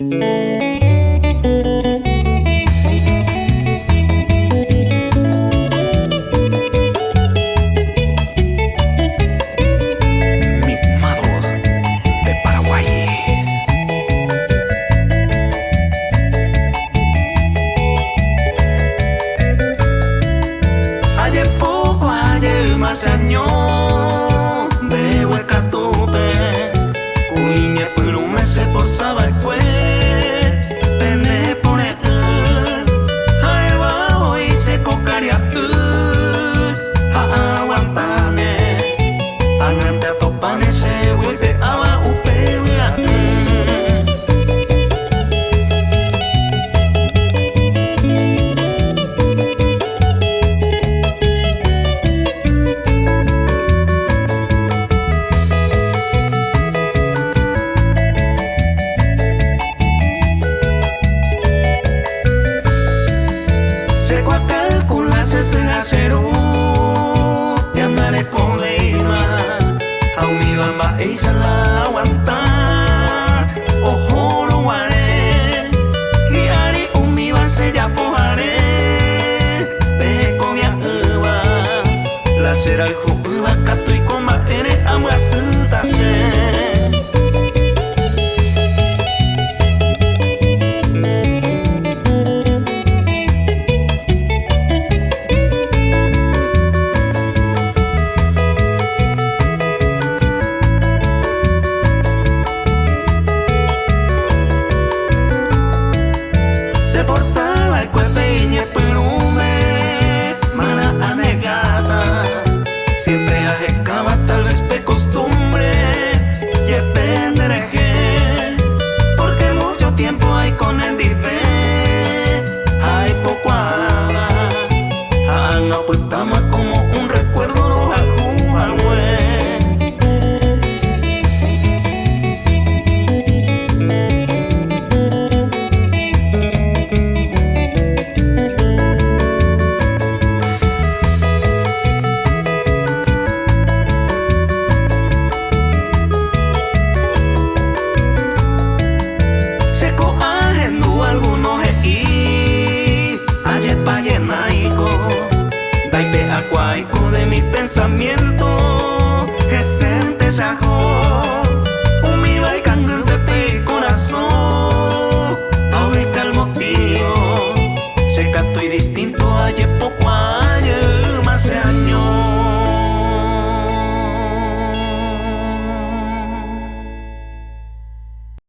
Mimados de Paraguay. Ayer poco, ayer más año de hueca tuve cuiñe pero me se posaba el cue pene pone ay babo y se cocaria aguantane angante a topane se vuelve aba upe seco a calcular se acero te andaré con leima a mi bamba e se la aguanta ojo no guaré y ari mi base ya pojaré peco mi uva la cera el uva cato y coma eres agua se se forzaba el cuepeñe pero me mana anegata siempre ajecaba tal vez pe costumbre y pendereje porque mucho tiempo hay con el vive hay poco no pues estamos como un recuerdo no algunos y ayer pa' llenaico daite acuaico de mis pensamientos